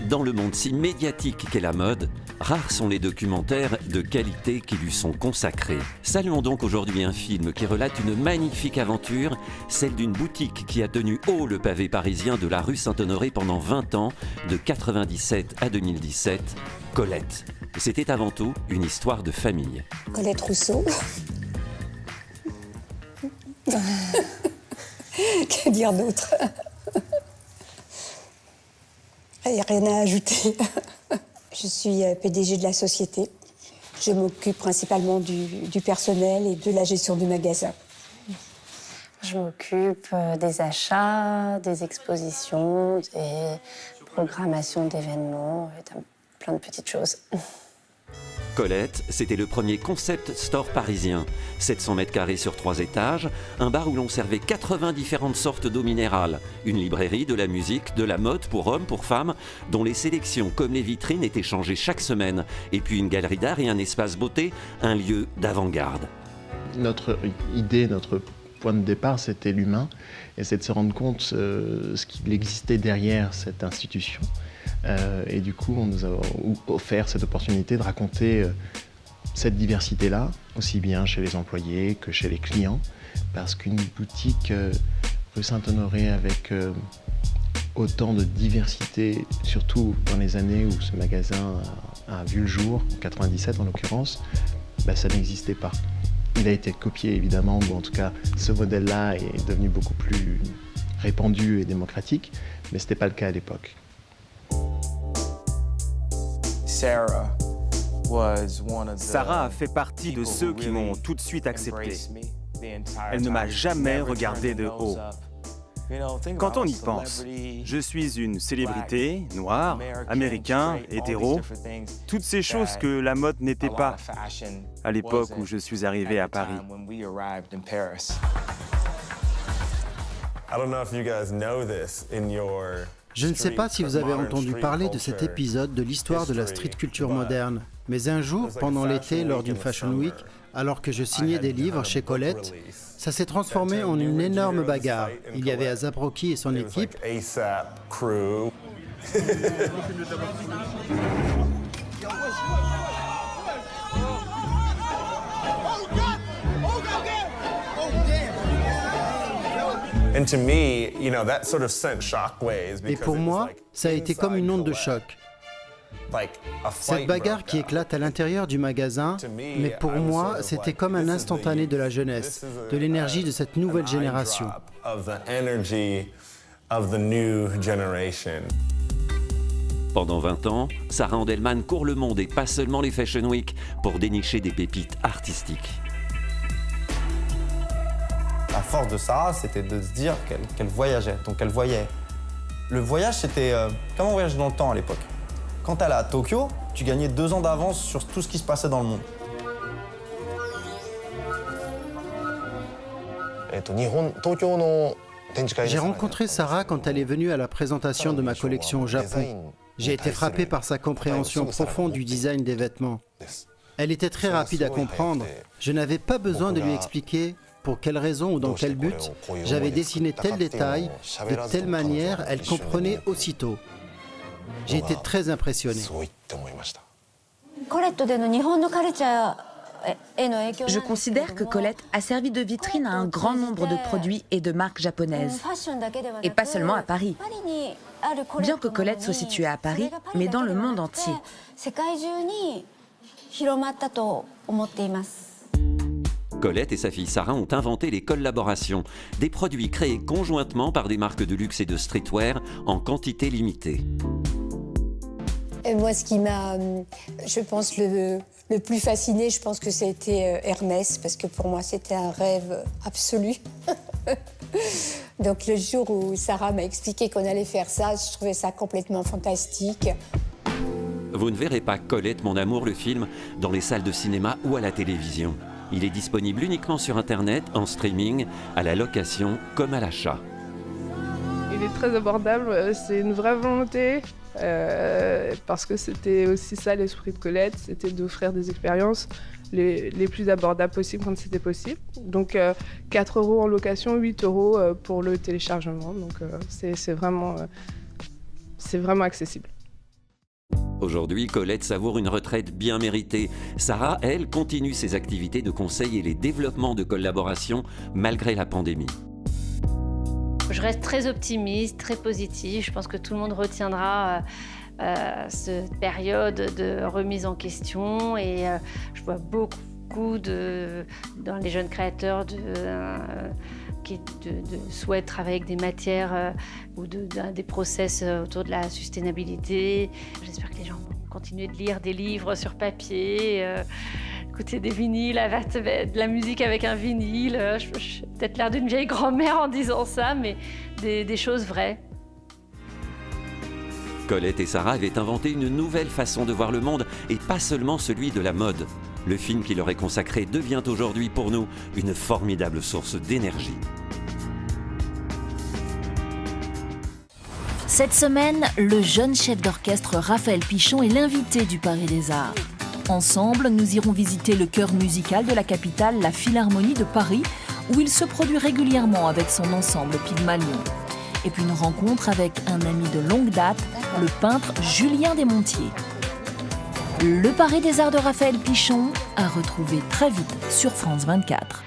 Dans le monde si médiatique qu'est la mode, rares sont les documentaires de qualité qui lui sont consacrés. Saluons donc aujourd'hui un film qui relate une magnifique aventure, celle d'une boutique qui a tenu haut le pavé parisien de la rue Saint-Honoré pendant 20 ans, de 97 à 2017, Colette. C'était avant tout une histoire de famille. Colette Rousseau. Que dire d'autre? Il n'y a rien à ajouter. Je suis PDG de la société. Je m'occupe principalement du personnel et de la gestion du magasin. Je m'occupe des achats, des expositions, des programmations d'événements, et plein de petites choses. Colette, c'était le premier concept store parisien. 700 mètres carrés sur 3 étages, un bar où l'on servait 80 différentes sortes d'eau minérale, une librairie, de la musique, de la mode pour hommes, pour femmes, dont les sélections comme les vitrines étaient changées chaque semaine, et puis une galerie d'art et un espace beauté, un lieu d'avant-garde. Notre idée, notre point de départ, c'était l'humain, et c'est de se rendre compte ce qu'il existait derrière cette institution. Et du coup, on nous a offert cette opportunité de raconter cette diversité-là, aussi bien chez les employés que chez les clients, parce qu'une boutique rue Saint-Honoré avec autant de diversité, surtout dans les années où ce magasin a vu le jour, en 97 en l'occurrence, ça n'existait pas. Il a été copié évidemment, ou en tout cas ce modèle-là est devenu beaucoup plus répandu et démocratique, mais ce n'était pas le cas à l'époque. Sarah a fait partie de ceux qui m'ont tout de suite accepté. Elle ne m'a jamais regardé de haut. Quand on y pense, je suis une célébrité, noire, américain, hétéro, toutes ces choses que la mode n'était pas à l'époque où je suis arrivé à Paris. Je ne sais pas si vous avez entendu parler de cet épisode de l'histoire de la street culture moderne, mais un jour, pendant l'été, lors d'une Fashion Week, alors que je signais des livres chez Colette, ça s'est transformé en une énorme bagarre. Il y avait A$AP Rocky et son équipe. Et pour moi, ça a été comme une onde de choc. Cette bagarre qui éclate à l'intérieur du magasin, mais pour moi, c'était comme un instantané de la jeunesse, de l'énergie de cette nouvelle génération. Pendant 20 ans, Sarah Andelman court le monde et pas seulement les Fashion Week pour dénicher des pépites artistiques. La force de Sarah, c'était de se dire qu'elle voyageait, donc elle voyait. Le voyage, c'était comme on voyage dans le temps à l'époque. Quand tu allais à Tokyo, tu gagnais 2 ans d'avance sur tout ce qui se passait dans le monde. J'ai rencontré Sarah quand elle est venue à la présentation de ma collection au Japon. J'ai été frappé par sa compréhension profonde du design des vêtements. Elle était très rapide à comprendre. Je n'avais pas besoin de lui expliquer pour quelle raison ou dans quel but j'avais dessiné tel détail, de telle manière, elle comprenait aussitôt. J'ai été très impressionné. Je considère que Colette a servi de vitrine à un grand nombre de produits et de marques japonaises, et pas seulement à Paris. Bien que Colette soit située à Paris, mais dans le monde entier. Colette et sa fille Sarah ont inventé les collaborations, des produits créés conjointement par des marques de luxe et de streetwear en quantité limitée. Et moi, ce qui m'a, je pense, le plus fasciné, je pense que c'était Hermès, parce que pour moi, c'était un rêve absolu. Donc le jour où Sarah m'a expliqué qu'on allait faire ça, je trouvais ça complètement fantastique. Vous ne verrez pas Colette, mon amour, le film, dans les salles de cinéma ou à la télévision. Il est disponible uniquement sur Internet, en streaming, à la location comme à l'achat. Il est très abordable, c'est une vraie volonté, parce que c'était aussi ça l'esprit de Colette, c'était d'offrir des expériences les plus abordables possibles quand c'était possible. Donc 4 € en location, 8 € pour le téléchargement, donc c'est vraiment accessible. Aujourd'hui, Colette savoure une retraite bien méritée. Sarah, elle, continue ses activités de conseil et les développements de collaboration malgré la pandémie. Je reste très optimiste, très positive. Je pense que tout le monde retiendra cette période de remise en question. Et je vois beaucoup dans les jeunes créateurs qui souhaitent travailler avec des matières ou des process autour de la sustainabilité. J'espère que les gens vont continuer de lire des livres sur papier, écouter des vinyles, de la musique avec un vinyle. J'ai peut-être l'air d'une vieille grand-mère en disant ça, mais des choses vraies. Colette et Sarah avaient inventé une nouvelle façon de voir le monde et pas seulement celui de la mode. Le film qui leur est consacré devient aujourd'hui pour nous une formidable source d'énergie. Cette semaine, le jeune chef d'orchestre Raphaël Pichon est l'invité du Paris des Arts. Ensemble, nous irons visiter le chœur musical de la capitale, la Philharmonie de Paris, où il se produit régulièrement avec son ensemble Pygmalion. Et puis une rencontre avec un ami de longue date, le peintre Julien Desmontiers. Le Paris des Arts de Raphaël Pichon à retrouver très vite sur France 24.